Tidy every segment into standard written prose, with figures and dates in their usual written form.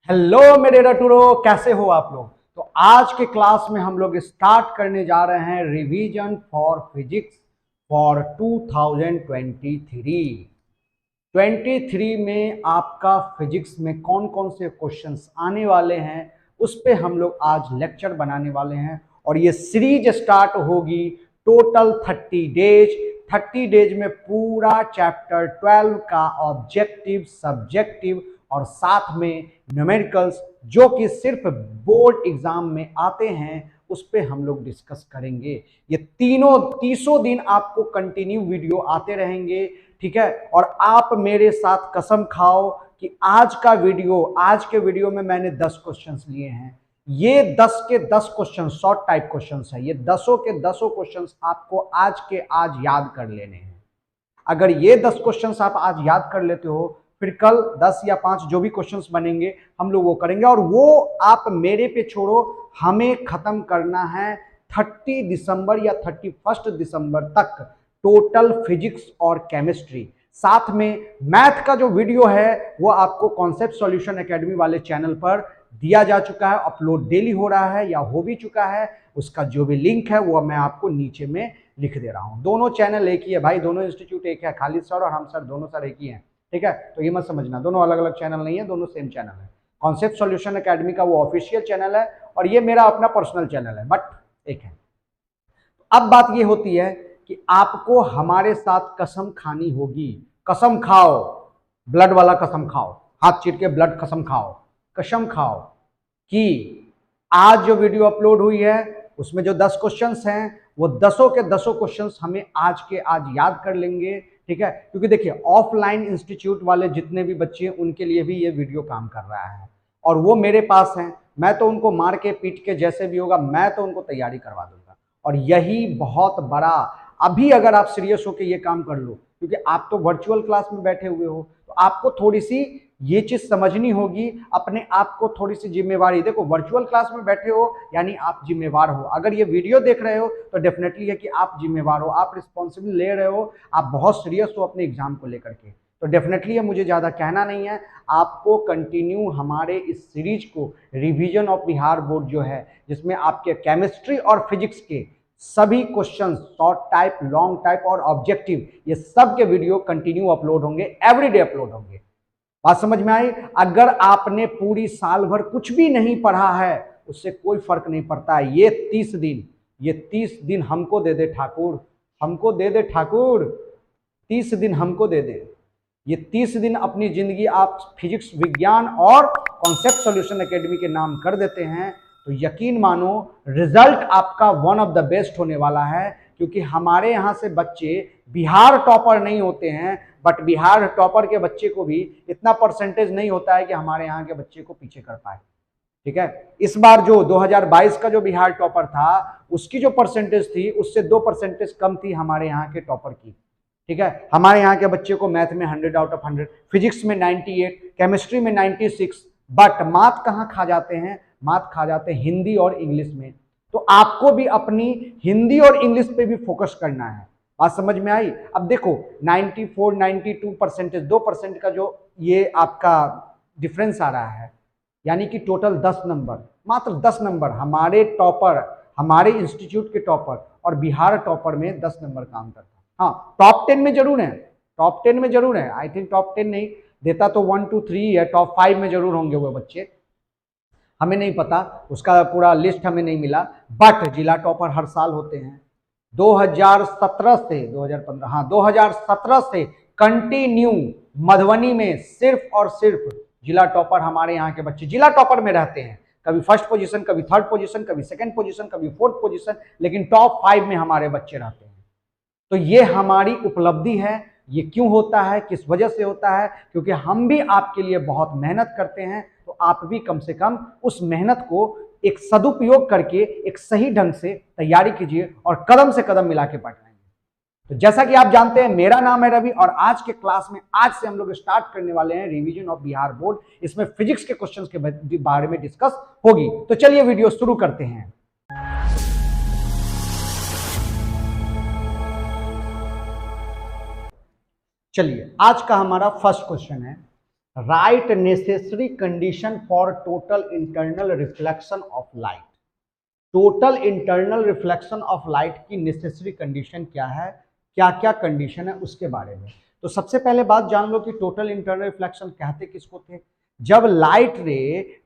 Hello मेरे रटूरो, कैसे हो आप लोग। तो आज के क्लास में हम लोग स्टार्ट करने जा रहे हैं रिवीजन फॉर फिजिक्स फॉर 2023। 23 में आपका फिजिक्स में कौन कौन से क्वेश्चंस आने वाले हैं उस पे हम लोग आज लेक्चर बनाने वाले हैं। और ये सीरीज स्टार्ट होगी टोटल 30 डेज। 30 डेज में पूरा चैप्टर 12 का ऑब्जेक्टिव, सब्जेक्टिव और साथ में न्यूमेरिकल्स जो कि सिर्फ बोर्ड एग्जाम में आते हैं उस पे हम लोग डिस्कस करेंगे। ये तीसों दिन आपको कंटिन्यू वीडियो आते रहेंगे, ठीक है। और आप मेरे साथ कसम खाओ कि आज के वीडियो में मैंने 10 क्वेश्चंस लिए हैं। ये 10 के 10 क्वेश्चन शॉर्ट टाइप क्वेश्चंस है। ये 10 के 10 क्वेश्चंस आपको आज के आज याद कर लेने हैं। अगर ये 10 क्वेश्चंस आप आज याद कर लेते हो, फिर कल 10 या 5 जो भी क्वेश्चंस बनेंगे हम लोग वो करेंगे। और वो आप मेरे पे छोड़ो, हमें खत्म करना है 30 दिसंबर या 31 दिसंबर तक टोटल फिजिक्स और केमिस्ट्री। साथ में मैथ का जो वीडियो है वो आपको कॉन्सेप्ट सॉल्यूशन एकेडमी वाले चैनल पर दिया जा चुका है, अपलोड डेली हो रहा है या हो भी चुका है। उसका जो भी लिंक है वो मैं आपको नीचे में लिख दे रहा हूं। दोनों चैनल एक ही है भाई, दोनों इंस्टीट्यूट एक है, खालिद सर और हम सर दोनों सर एक ही हैं, ठीक है। तो ये मत समझना दोनों अलग अलग चैनल नहीं है, दोनों सेम चैनल है। कॉन्सेप्ट सॉल्यूशन एकेडमी का वो ऑफिशियल चैनल है और ये मेरा अपना पर्सनल चैनल है, बट एक है। अब बात ये होती है कि आपको हमारे साथ कसम खानी होगी। कसम खाओ, ब्लड वाला कसम खाओ, हाथ चीर के ब्लड कसम खाओ, कसम खाओ कि आज जो वीडियो अपलोड हुई है उसमें जो 10 क्वेश्चंस हैं वो 10 के 10 क्वेश्चंस हमें आज के आज याद कर लेंगे, ठीक है। क्योंकि देखिए ऑफलाइन इंस्टीट्यूट वाले जितने भी बच्चे हैं उनके लिए भी ये वीडियो काम कर रहा है और वो मेरे पास हैं। मैं तो उनको मार के पीट के जैसे भी होगा मैं तो उनको तैयारी करवा दूंगा। और यही बहुत बड़ा, अभी अगर आप सीरियस होकर ये काम कर लो, क्योंकि आप तो वर्चुअल क्लास में बैठे हुए हो, तो आपको थोड़ी सी ये चीज समझनी होगी, अपने आप को थोड़ी सी जिम्मेवारी। देखो वर्चुअल क्लास में बैठे हो यानी आप जिम्मेवार हो। अगर ये वीडियो देख रहे हो तो डेफिनेटली है कि आप जिम्मेवार हो, आप रिस्पॉन्सिबिलिटी ले रहे हो, आप बहुत सीरियस हो अपने एग्जाम को लेकर के। तो डेफिनेटली मुझे ज्यादा कहना नहीं है, आपको कंटिन्यू हमारे इस सीरीज को रिवीजन ऑफ बिहार बोर्ड जो है, जिसमें आपके केमिस्ट्री और फिजिक्स के सभी questions short type, long type और ऑब्जेक्टिव, ये सब के वीडियो कंटिन्यू अपलोड होंगे, एवरीडे अपलोड होंगे। बात समझ में आई। अगर आपने पूरी साल भर कुछ भी नहीं पढ़ा है उससे कोई फर्क नहीं पड़ता है। ये 30 दिन हमको दे दे ठाकुर, हमको दे दे ठाकुर, 30 दिन हमको दे दे। ये 30 दिन अपनी जिंदगी आप फिजिक्स, विज्ञान और कॉन्सेप्ट सॉल्यूशन एकेडमी के नाम कर देते हैं तो यकीन मानो रिजल्ट आपका वन ऑफ द बेस्ट होने वाला है। क्योंकि हमारे यहाँ से बच्चे बिहार टॉपर नहीं होते हैं, बट बिहार टॉपर के बच्चे को भी इतना परसेंटेज नहीं होता है कि हमारे यहाँ के बच्चे को पीछे कर पाए, ठीक है। इस बार जो 2022 का जो बिहार टॉपर था उसकी जो परसेंटेज थी उससे 2% कम थी हमारे यहाँ के टॉपर की, ठीक है। हमारे यहाँ के बच्चे को मैथ में 100 आउट ऑफ 100, फिजिक्स में 98, केमिस्ट्री में 96, बट मात कहाँ खा जाते हैं, मात खा जाते हैं हिंदी और इंग्लिश में। तो आपको भी अपनी हिंदी और इंग्लिश पे भी फोकस करना है। बात समझ में आई। अब देखो 94, 92%, 2% का जो ये आपका डिफरेंस आ रहा है, यानी कि टोटल 10 नंबर, मात्र 10 नंबर हमारे टॉपर, हमारे इंस्टीट्यूट के टॉपर और बिहार टॉपर में 10 नंबर काम करता है। हाँ टॉप 10 में जरूर है, टॉप 10 में जरूर है। आई थिंक टॉप 10 नहीं देता तो 1, 2, 3 है, टॉप 5 में जरूर होंगे वो बच्चे, हमें नहीं पता, उसका पूरा लिस्ट हमें नहीं मिला। बट जिला टॉपर हर साल होते हैं। 2017 से 2015, हाँ 2017 से कंटिन्यू मधुबनी में सिर्फ और सिर्फ जिला टॉपर हमारे यहाँ के बच्चे जिला टॉपर में रहते हैं। कभी फर्स्ट पोजीशन, कभी थर्ड पोजीशन, कभी सेकंड पोजीशन, कभी फोर्थ पोजीशन, लेकिन टॉप 5 में हमारे बच्चे रहते हैं। तो ये हमारी उपलब्धि है। ये क्यों होता है, किस वजह से होता है? क्योंकि हम भी आपके लिए बहुत मेहनत करते हैं, तो आप भी कम से कम उस मेहनत को एक सदुपयोग करके एक सही ढंग से तैयारी कीजिए और कदम से कदम मिला के पढ़ लेंगे। तो जैसा कि आप जानते हैं मेरा नाम है रवि और आज के क्लास में आज से हम लोग स्टार्ट करने वाले हैं रिवीजन ऑफ बिहार बोर्ड। इसमें फिजिक्स के क्वेश्चंस के बारे में डिस्कस होगी। तो चलिए वीडियो शुरू करते हैं। चलिए आज का हमारा फर्स्ट क्वेश्चन है right necessary condition for total internal reflection of light. Total internal reflection of light की नेसेसरी कंडीशन क्या है, क्या क्या कंडीशन है उसके बारे में। तो सबसे पहले बात जान लो कि टोटल इंटरनल रिफ्लेक्शन कहते किसको थे। जब लाइट रे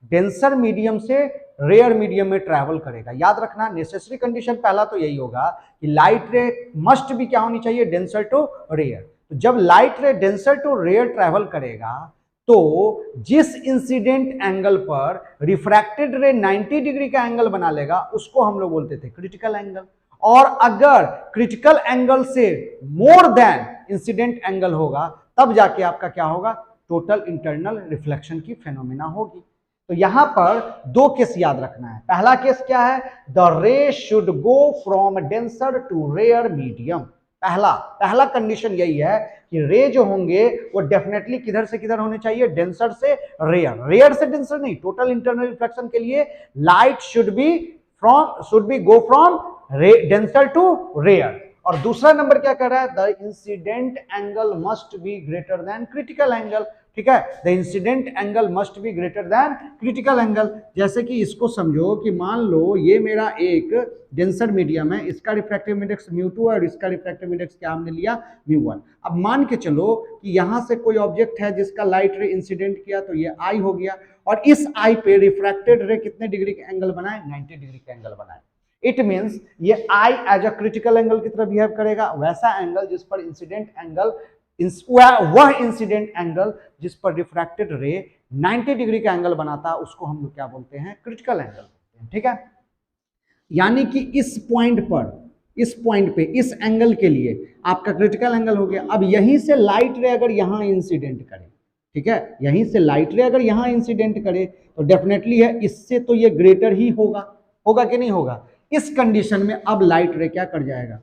डेंसर मीडियम से रेयर मीडियम में ट्रैवल करेगा। याद रखना नेसेसरी कंडीशन पहला तो यही होगा कि लाइट रे मस्ट भी क्या होनी चाहिए, डेंसर टू रेयर। तो जब लाइट रे डेंसर टू रेयर ट्रैवल करेगा तो जिस इंसिडेंट एंगल पर रिफ्रैक्टेड रे 90 डिग्री का एंगल बना लेगा उसको हम लोग बोलते थे क्रिटिकल एंगल। और अगर क्रिटिकल एंगल से मोर देन इंसिडेंट एंगल होगा तब जाके आपका क्या होगा, टोटल इंटरनल रिफ्लेक्शन की फेनोमेना होगी। तो यहां पर दो केस याद रखना है। पहला केस क्या है, the ray should go from denser to rare medium. पहला कंडीशन यही है कि रे जो होंगे वो डेफिनेटली किधर से किधर होने चाहिए, डेंसर से रेयर, रेयर से डेंसर नहीं। टोटल इंटरनल रिफ्लेक्शन के लिए light should be go from denser to rare. और दूसरा नंबर क्या कह रहा है, the incident angle must be greater than critical angle. ठीक है, the incident angle must be greater than critical angle. जैसे कि इसको समझो कि मान लो ये मेरा एक डेंसर मीडियम है, इसका रिफ्रैक्टिव इंडेक्स μ2 और इसका रिफ्रैक्टिव इंडेक्स क्या हमने लिया, μ1। अब मान के चलो कि यहां से कोई ऑब्जेक्ट है जिसका लाइट रे इंसिडेंट किया तो ये आई हो गया, और इस आई पे रिफ्रैक्टेड रे कितने डिग्री के एंगल बनाए, 90 डिग्री के एंगल बनाए। इट मीन्स ये I as a critical angle की तरह बिहेव करेगा। वैसा एंगल जिस पर इंसिडेंट एंगल, वह इंसिडेंट एंगल जिस पर रिफ्रैक्टेड रे 90 डिग्री का एंगल बनाता है उसको हम लोग क्या बोलते हैं, क्रिटिकल एंगल बोलते हैं। ठीक है, यानी कि इस पॉइंट पे इस एंगल के लिए आपका क्रिटिकल एंगल हो गया। अब यहीं से लाइट रे अगर यहां इंसिडेंट करे, ठीक है, यहीं से लाइट रे अगर यहां इंसिडेंट करे तो डेफिनेटली है इससे तो ये ग्रेटर ही होगा कि नहीं होगा। इस कंडीशन में अब लाइट रे क्या कर जाएगा,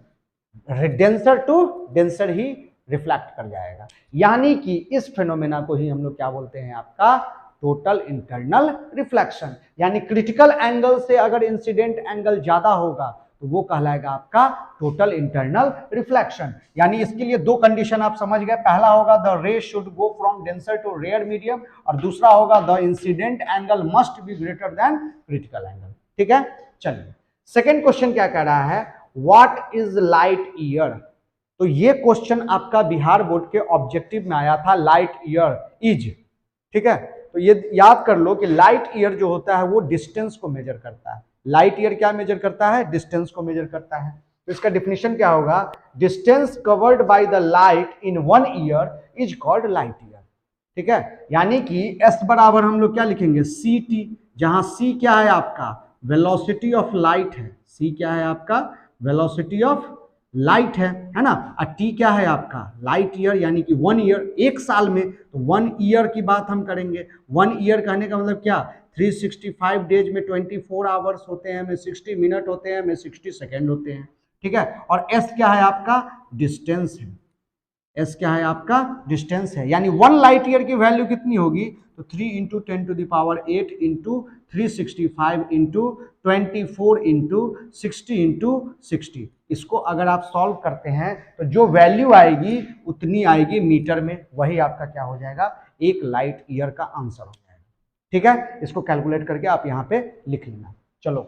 डेंसर टू डेंसर ही रिफ्लेक्ट कर जाएगा। यानी कि इस फेनोमेना को ही हम लोग क्या बोलते हैं, आपका टोटल इंटरनल रिफ्लेक्शन। यानी क्रिटिकल एंगल से अगर इंसिडेंट एंगल ज्यादा होगा तो वो कहलाएगा आपका टोटल इंटरनल रिफ्लेक्शन। यानी इसके लिए दो कंडीशन आप समझ गए। पहला होगा the ray should go from denser to rare medium, और दूसरा होगा the incident angle must be greater than critical angle. ठीक है, चलिए सेकेंड क्वेश्चन क्या कह रहा है, व्हाट इज लाइट ईयर। तो ये क्वेश्चन आपका बिहार बोर्ड के ऑब्जेक्टिव में आया था, लाइट ईयर इज। ठीक है, तो ये याद कर लो कि लाइट ईयर जो होता है वो डिस्टेंस को मेजर करता है। लाइट ईयर क्या मेजर करता है, डिस्टेंस को मेजर करता है। तो इसका डिफिनेशन क्या होगा, distance covered by the light in 1 year is called light year. ठीक है, यानी कि एस बराबर हम लोग क्या लिखेंगे, सी टी, जहां सी क्या है आपका वेलोसिटी ऑफ लाइट है, सी क्या है आपका वेलोसिटी ऑफ लाइट है ना, और टी क्या है आपका लाइट ईयर, यानी कि 1 ईयर, एक साल में। तो 1 ईयर की बात हम करेंगे। 1 ईयर कहने का मतलब क्या, 365 डेज में 24 आवर्स होते हैं, में 60 मिनट होते हैं, में 60 सेकेंड होते हैं। ठीक है, और एस क्या है आपका डिस्टेंस है, एस क्या है आपका डिस्टेंस है। यानी 1 लाइट ईयर की वैल्यू कितनी होगी, तो 3 into 10⁸ into 365 into 24 into 60 into 60। इसको अगर आप सॉल्व करते हैं तो जो वैल्यू आएगी उतनी आएगी मीटर में, वही आपका क्या हो जाएगा, एक लाइट ईयर का आंसर हो जाएगा। ठीक है, इसको कैलकुलेट करके आप यहां पे लिख लेना। चलो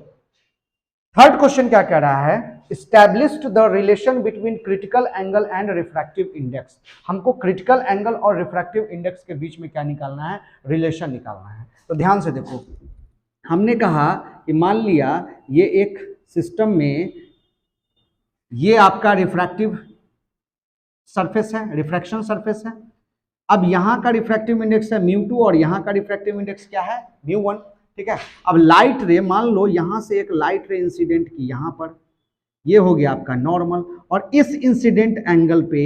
थर्ड क्वेश्चन क्या कह रहा है, established the relation between critical angle and refractive index. हमको क्रिटिकल एंगल और रिफ्रैक्टिव इंडेक्स के बीच में क्या निकालना है, रिलेशन निकालना है। तो ध्यान से देखो, हमने कहा कि मान लिया ये एक सिस्टम में ये आपका रिफ्रैक्टिव सरफेस है, रिफ्रैक्शन सरफेस है। अब यहां का रिफ्रैक्टिव इंडेक्स है μ2 और यहां का रिफ्रैक्टिव इंडेक्स क्या है, μ1। ठीक है, अब लाइट रे, मान लो यहां से एक लाइट रे इंसिडेंट की यहां पर, ये हो गया आपका नॉर्मल, और इस इंसिडेंट एंगल पे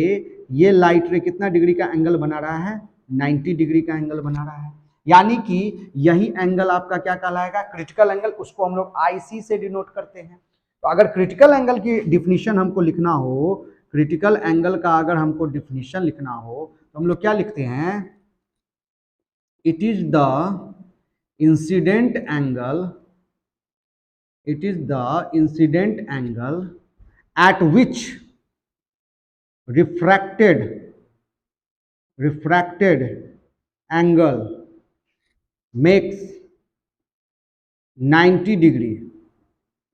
ये लाइट रे कितना डिग्री का एंगल बना रहा है, 90 डिग्री का एंगल बना रहा है। यानी कि यही एंगल आपका क्या कहलाएगा, क्रिटिकल एंगल। उसको हम लोग IC से डिनोट करते हैं। तो अगर क्रिटिकल एंगल की डिफिनीशन हमको लिखना हो, क्रिटिकल एंगल का अगर हमको डिफिनीशन लिखना हो तो हम लोग क्या लिखते हैं, it is the incident angle, it is the incident angle at which refracted angle makes 90 degree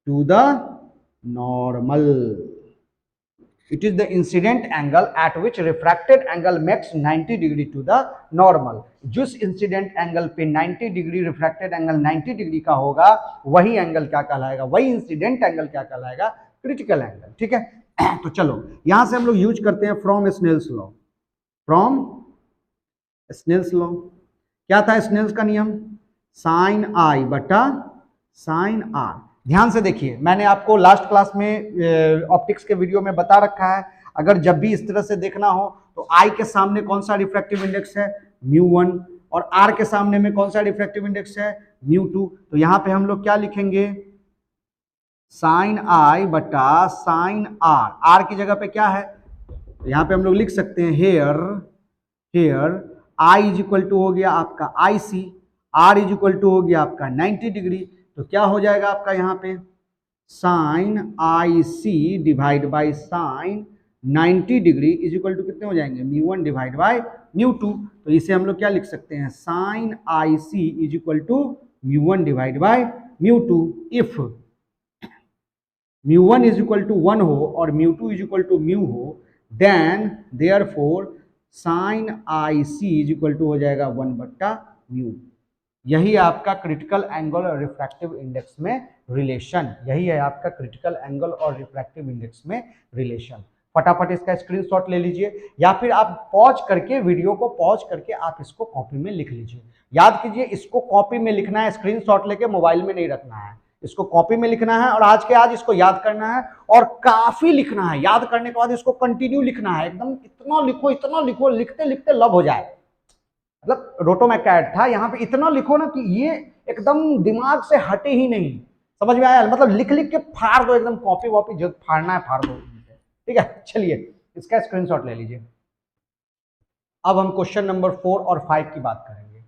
to the normal, it is the incident angle at which refracted angle makes 90 degree to the normal. जिस incident angle पे 90 degree refracted angle 90 degree का होगा वही angle क्या कहलाएगा, वही incident angle क्या कहलाएगा, क्रिटिकल एंगल। ठीक है, तो चलो यहां से हम लोग यूज करते हैं from Snell's law. From Snell's law क्या था स्नेल्स का नियम, साइन आई बटा साइन आर। ध्यान से देखिए, मैंने आपको लास्ट क्लास में ऑप्टिक्स के वीडियो में बता रखा है, अगर जब भी इस तरह से देखना हो तो आई के सामने कौन सा रिफ्रैक्टिव इंडेक्स है, μ1, और आर के सामने में कौन सा रिफ्रैक्टिव इंडेक्स है, μ2। तो यहां पे हम लोग क्या लिखेंगे, साइन आई बटा साइन आर। आर की जगह पे क्या है, तो यहां पे हम लोग लिख सकते हैं here I is equal to हो गया आपका I C, R is equal to हो गया आपका 90 डिग्री। तो क्या हो जाएगा आपका यहाँ पे sine I C divide by sine 90 degree is equal to कितने हो जाएंगे, μ1 डिवाइड बाई μ2। तो इसे हम लोग क्या लिख सकते हैं, sine I C is equal to μ1 divide by μ2। If μ1 is equal to 1 हो और μ2 इज इक्वल टू μ हो, then therefore sine I C is equal to हो जाएगा 1 बट्टा μ। यही है आपका क्रिटिकल एंगल और रिफ्रैक्टिव इंडेक्स में रिलेशन, यही है आपका क्रिटिकल एंगल और रिफ्रैक्टिव इंडेक्स में रिलेशन। फटाफट इसका स्क्रीनशॉट ले लीजिए, या फिर आप पॉज करके वीडियो को पॉज करके आप इसको कॉपी में लिख लीजिए। याद कीजिए, इसको कॉपी में लिखना है, स्क्रीनशॉट लेके मोबाइल में नहीं रखना है, इसको कॉपी में लिखना है और आज के आज इसको याद करना है और काफी लिखना है। याद करने के बाद इसको कंटिन्यू लिखना है, एकदम इतना लिखो, लिखते लिखते लब हो जाए। मतलब रोटोमैकेड था, यहाँ पे इतना लिखो ना कि ये एकदम दिमाग से हटे ही नहीं। समझ में आया, मतलब लिख लिख के फाड़ दो, एकदम कॉपी वॉपी जो फाड़ना है फाड़ दो। ठीक है, चलिए इसका स्क्रीनशॉट ले लीजिए। अब हम क्वेश्चन नंबर 4 और 5 की बात करेंगे।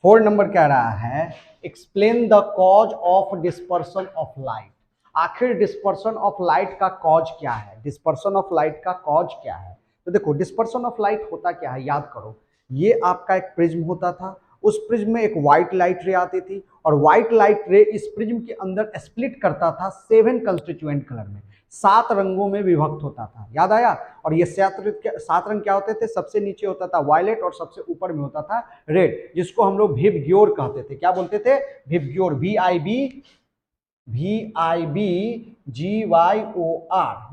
4 नंबर कह रहा है explain the cause of dispersion of light. आखिर डिस्पर्सन ऑफ लाइट का कॉज क्या है, डिस्पर्सन ऑफ लाइट का कॉज क्या है। तो देखो डिस्पर्सन ऑफ लाइट होता क्या है, याद करो, ये आपका एक प्रिज्म होता था, उस प्रिज्म में एक व्हाइट लाइट रे आती थी और व्हाइट लाइट रे इस प्रिज्म के अंदर स्प्लिट करता था 7 कंस्टिट्यूएंट कलर में, 7 रंगों में विभक्त होता था। याद आया, और ये 7 रंग क्या होते थे, सबसे नीचे होता था वायलेट और सबसे ऊपर में होता था रेड, जिसको हम लोग विबग्योर कहते थे। क्या बोलते थे, VIBGYOR, VIBGYOR,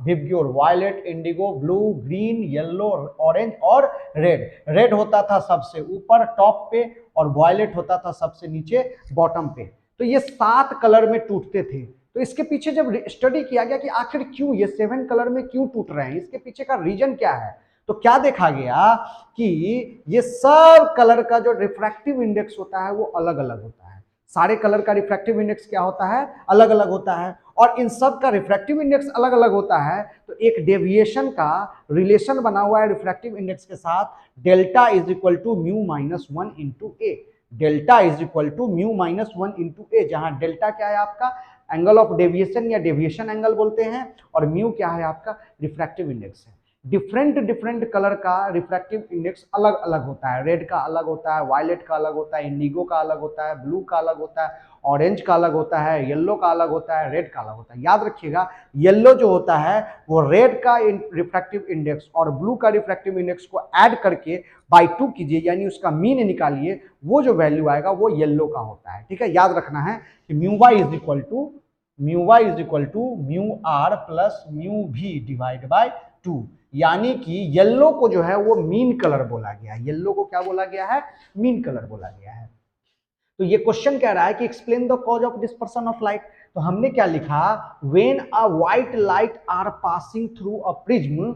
VIBGYOR. Violet, indigo, blue, green, yellow, orange और रेड। रेड होता था सबसे ऊपर टॉप पे और वायलेट होता था सबसे नीचे बॉटम पे। तो ये 7 कलर में टूटते थे। तो इसके पीछे जब स्टडी किया गया कि आखिर क्यों ये 7 कलर में क्यों टूट रहे हैं, इसके पीछे का रीजन क्या है, तो क्या देखा गया कि ये सब कलर का जो रिफ्रैक्टिव इंडेक्स होता है वो अलग अलग होता है। सारे कलर का रिफ्रैक्टिव इंडेक्स क्या होता है, अलग अलग होता है, और इन सब का रिफ्रैक्टिव इंडेक्स अलग अलग होता है। तो एक डेविएशन का रिलेशन बना हुआ है रिफ्रैक्टिव इंडेक्स के साथ, delta is equal to μ-1 into A. Delta is equal to μ-1 into A, जहां डेल्टा क्या है आपका एंगल ऑफ डेविएशन या डेविएशन एंगल बोलते हैं, और म्यू क्या है आपका रिफ्रैक्टिव इंडेक्स है। डिफरेंट कलर का रिफ्रैक्टिव इंडेक्स अलग अलग होता है। रेड का अलग होता है, वायलेट का अलग होता है, इंडिगो का अलग होता है, ब्लू का अलग होता है, ऑरेंज का अलग होता है, येलो का अलग होता है, रेड का अलग होता है। याद रखिएगा, येलो जो होता है वो रेड का रिफ्रैक्टिव इंडेक्स और ब्लू का रिफ्रैक्टिव इंडेक्स को ऐड करके बाई 2 कीजिए, यानी उसका मीन निकालिए, वो जो वैल्यू आएगा वो येलो का होता है। ठीक है, याद रखना है कि mu Y is equal to mu R plus mu भी डिवाइड बाय 2, यानी कि येलो को जो है वो मीन कलर बोला गया है। येलो को क्या बोला गया है, मीन कलर बोला गया है। तो ये क्वेश्चन कह रहा है कि explain the cause of dispersion of light. तो हमने क्या लिखा, when a white light are passing through a prism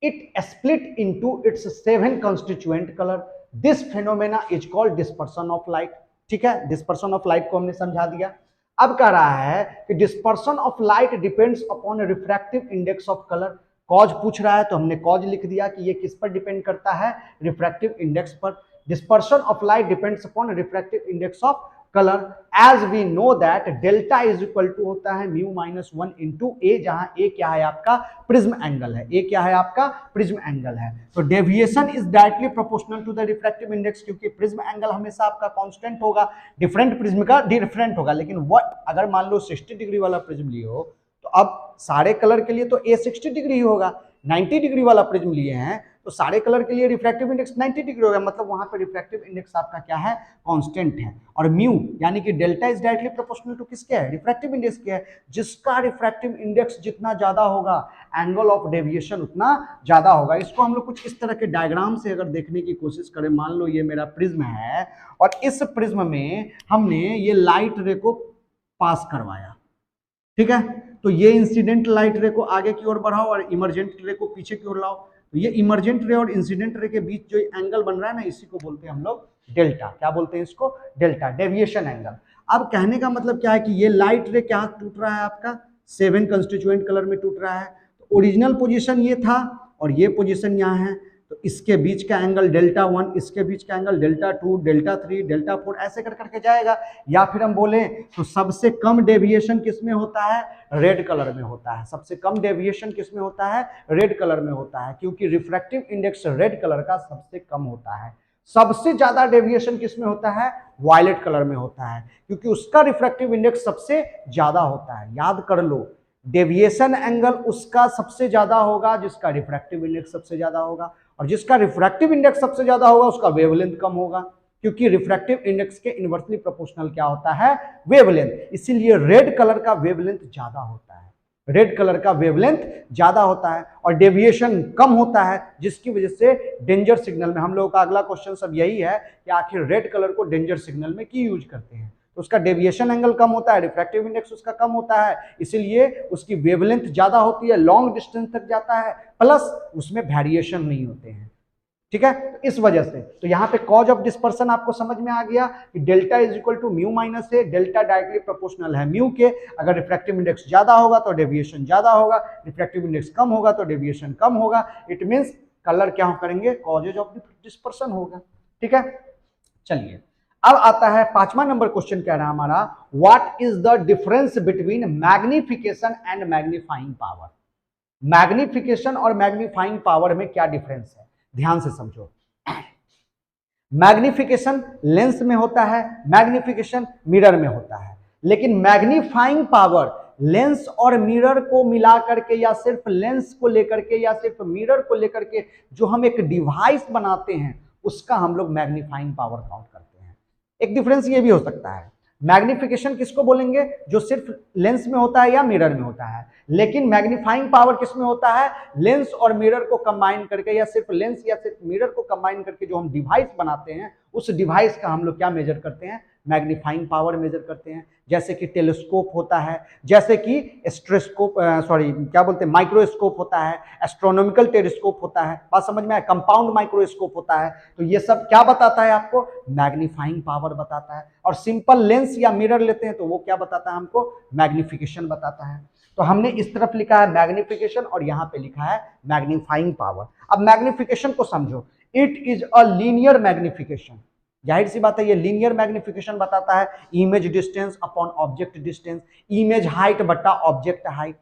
it split into its 7 constituent colour, this phenomena is called dispersion of light. ठीक है, डिस्पर्सन ऑफ लाइट को हमने समझा दिया। अब कह रहा है कि dispersion of light depends upon refractive index of colour. Cause पूछ रहा है तो हमने कॉज लिख दिया कि ये किस पर डिपेंड करता है, रिफ्रैक्टिव इंडेक्स पर। Dispersion of light depends upon refractive index of colour, as we know that delta is equal to होता है म्यू माइनस 1 इंटू ए, जहां ए क्या है आपका प्रिज्म एंगल है, ए क्या है आपका प्रिज्म एंगल है। तो deviation is directly proportional to the refractive index, क्योंकि प्रिज्म एंगल हमेशा आपका कांस्टेंट होगा, डिफरेंट प्रिज्म का डिफरेंट होगा। लेकिन वह अगर मान लो 60 डिग्री वाला प्रिज्म लिए हो तो अब सारे कलर के लिए तो ए 60 डिग्री ही होगा, 90 डिग्री वाला प्रिज्म लिए हैं तो सारे कलर के लिए रिफ्रैक्टिव इंडेक्स 90 डिग्री होगा, मतलब वहां पर रिफ्रैक्टिव इंडेक्स आपका क्या है कांस्टेंट है। और म्यू यानी कि delta is directly proportional to किसके है, रिफ्रैक्टिव इंडेक्स के है, जिसका रिफ्रैक्टिव इंडेक्स जितना ज्यादा होगा एंगल ऑफ डेविएशन उतना ज्यादा होगा। इसको हम लोग कुछ इस तरह के डायग्राम से अगर देखने की कोशिश करें, मान लो ये मेरा प्रिज्म है और इस प्रिज्म में हमने ये लाइट रे को पास करवाया, ठीक है, तो ये इंसिडेंट लाइट रे को आगे की ओर बढ़ाओ और इमर्जेंट रे को पीछे की ओर लाओ, तो ये इमर्जेंट रे और इंसिडेंट रे के बीच जो एंगल बन रहा है ना, इसी को बोलते हैं हम लोग डेल्टा। क्या बोलते हैं इसको, डेल्टा, डेविएशन एंगल। अब कहने का मतलब क्या है कि ये लाइट रे क्या टूट रहा है आपका 7 कंस्टिट्यूएंट कलर में टूट रहा है, तो ओरिजिनल पोजीशन ये था और ये पोजीशन यहाँ है, तो इसके बीच का एंगल डेल्टा 1, इसके बीच का एंगल डेल्टा 2, डेल्टा 3, डेल्टा 4 ऐसे कर करके जाएगा। या फिर हम बोले तो सबसे कम डेविएशन किस में होता है, रेड कलर में होता है, सबसे कम डेविएशन किस में होता है, रेड कलर में होता है, क्योंकि रिफ्रैक्टिव इंडेक्स रेड कलर का सबसे कम होता है। सबसे ज्यादा डेविएशन किस में होता है, वायलेट कलर में होता है, क्योंकि उसका रिफ्रैक्टिव इंडेक्स सबसे ज्यादा होता है। याद कर लो, डेविएशन एंगल उसका सबसे ज्यादा होगा जिसका रिफ्रैक्टिव इंडेक्स सबसे ज्यादा होगा, और जिसका रिफ्रैक्टिव इंडेक्स सबसे ज्यादा होगा उसका वेवलेंथ कम होगा, क्योंकि रिफ्रैक्टिव इंडेक्स के इनवर्सली प्रोपोर्शनल क्या होता है, वेवलेंथ। इसीलिए रेड कलर का वेवलेंथ ज्यादा होता है, रेड कलर का वेवलेंथ ज्यादा होता है और डेविएशन कम होता है, जिसकी वजह से डेंजर सिग्नल में हम लोगों का अगला क्वेश्चन सब यही है कि आखिर रेड कलर को डेंजर सिग्नल में क्यों यूज करते हैं, तो उसका डेविएशन एंगल कम होता है, रिफ्रैक्टिव इंडेक्स उसका कम होता है, इसीलिए उसकी वेवलेंथ ज्यादा होती है, लॉन्ग डिस्टेंस तक जाता है, प्लस उसमें वेरिएशन नहीं होते हैं, ठीक है। तो इस वजह से तो यहाँ पे कॉज ऑफ डिस्पर्सन आपको समझ में आ गया कि delta is equal to mu minus A, delta directly proportional है म्यू के, अगर रिफ्रैक्टिव इंडेक्स ज्यादा होगा तो डेविएशन ज्यादा होगा, रिफ्रैक्टिव इंडेक्स कम होगा तो डेविएशन कम होगा, इट मींस कलर क्या करेंगे, कॉजेज ऑफ डिस्पर्सन होगा, ठीक है। चलिए अब आता है 5वां नंबर क्वेश्चन, कह रहा है हमारा what is the difference between magnification and magnifying power. Magnification और मैग्नीफाइंग पावर में क्या डिफरेंस है, ध्यान से समझो। मैग्निफिकेशन लेंस में होता है, मैग्निफिकेशन मिरर में होता है, लेकिन मैग्नीफाइंग पावर लेंस और मिरर को मिला करके या सिर्फ लेंस को लेकर के या सिर्फ मिरर को लेकर के जो हम एक डिवाइस बनाते हैं उसका हम लोग मैग्नीफाइंग पावर काउंट करते हैं। एक डिफरेंस ये भी हो सकता है, मैग्निफिकेशन किसको बोलेंगे, जो सिर्फ लेंस में होता है या मिरर में होता है, लेकिन मैग्नीफाइंग पावर किसमें होता है, लेंस और मिरर को कंबाइन करके या सिर्फ लेंस या सिर्फ मिरर को कंबाइन करके जो हम डिवाइस बनाते हैं उस डिवाइस का हम लोग क्या मेजर करते हैं, मैग्नीफाइंग पावर मेजर करते हैं। जैसे कि टेलीस्कोप होता है, जैसे कि क्या बोलते हैं, माइक्रोस्कोप होता है, एस्ट्रोनॉमिकल टेलीस्कोप होता है, बात समझ में आया, कंपाउंड माइक्रोस्कोप होता है, तो ये सब क्या बताता है आपको, मैग्नीफाइंग पावर बताता है। और सिंपल लेंस या मिरर लेते हैं तो वो क्या बताता है हमको, मैग्निफिकेशन बताता है। तो हमने इस तरफ लिखा है मैग्निफिकेशन और यहाँ पे लिखा है मैग्नीफाइंग पावर। अब मैग्निफिकेशन को समझो, it is a linear magnification, जाहिर सी बात है ये लीनियर मैग्निफिकेशन बताता है, image distance upon object distance, image height बटा ऑब्जेक्ट हाइट।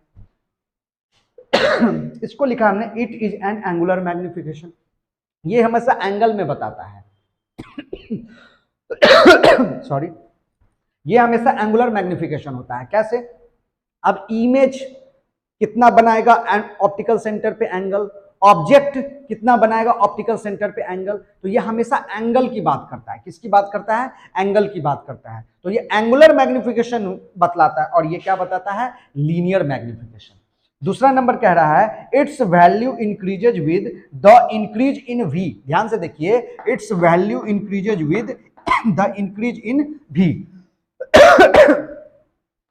इसको लिखा हमने it is an angular magnification, ये हमेशा एंगल में बताता है। सॉरी, ये हमेशा एंगुलर मैग्निफिकेशन होता है। कैसे, अब इमेज कितना बनाएगा ऑप्टिकल सेंटर पे एंगल, ऑब्जेक्ट कितना बनाएगा ऑप्टिकल सेंटर पे एंगल, तो ये हमेशा एंगल की बात करता है। किसकी बात करता है, एंगल की बात करता है। तो ये एंगुलर मैग्निफिकेशन बतलाता है और ये क्या बताता है, लीनियर मैग्निफिकेशन। दूसरा नंबर कह रहा है its value increases with the increase in V. ध्यान से देखिए, its value increases with the increase in V.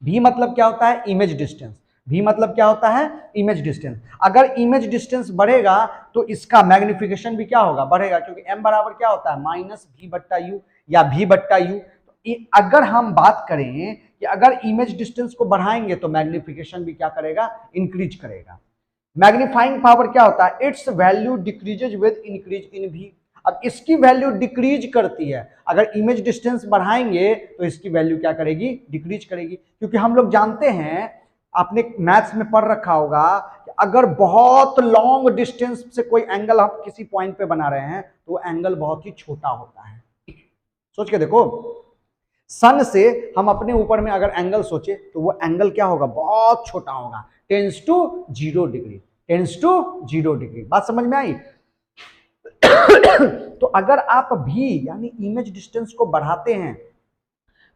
भी मतलब क्या होता है, इमेज डिस्टेंस। भी मतलब क्या होता है, इमेज डिस्टेंस। अगर इमेज डिस्टेंस बढ़ेगा तो इसका मैग्निफिकेशन भी क्या होगा, बढ़ेगा, क्योंकि m बराबर क्या होता है, माइनस v बट्टा यू या v बट्टा यू। तो अगर हम बात करें कि अगर इमेज डिस्टेंस को बढ़ाएंगे तो मैग्निफिकेशन भी क्या करेगा, इंक्रीज करेगा। मैग्नीफाइंग पावर क्या होता है, its value decreases with increase in v। अब इसकी वैल्यू डिक्रीज करती है, अगर इमेज डिस्टेंस बढ़ाएंगे तो इसकी वैल्यू क्या करेगी, डिक्रीज करेगी। क्योंकि हम लोग जानते हैं, आपने मैथ्स में पढ़ रखा होगा कि अगर बहुत लॉन्ग डिस्टेंस से कोई एंगल हम किसी पॉइंट पे बना रहे हैं तो वो एंगल बहुत ही छोटा होता है। सोच के देखो, सन से हम अपने ऊपर में अगर एंगल सोचे तो वो एंगल क्या होगा, बहुत छोटा होगा, tends to 0 degree, tends to 0 degree. बात समझ में आई? तो अगर आप भी यानी इमेज डिस्टेंस को बढ़ाते हैं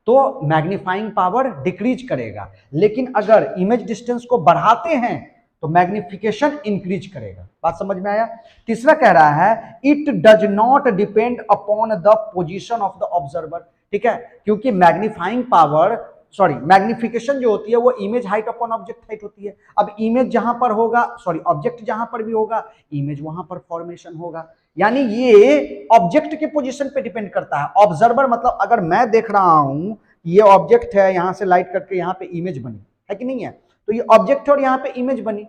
तो मैग्नीफाइंग पावर डिक्रीज करेगा, लेकिन अगर इमेज डिस्टेंस को बढ़ाते हैं तो मैग्निफिकेशन इंक्रीज करेगा। बात समझ में आया? तीसरा कह रहा है it does not depend upon the position of the observer. ठीक है, क्योंकि मैग्नीफाइंग पावर मैग्निफिकेशन जो होती है वो image height upon object height होती है। अब इमेज जहां पर होगा, ऑब्जेक्ट जहां पर भी होगा, इमेज वहां पर फॉर्मेशन होगा। यानी ये ऑब्जेक्ट के पोजीशन पे डिपेंड करता है। ऑब्जर्वर मतलब अगर मैं देख रहा हूं ये ऑब्जेक्ट है, यहां से लाइट करके यहां पे इमेज बनी है कि नहीं है, तो ये ऑब्जेक्ट है और यहां पे इमेज बनी,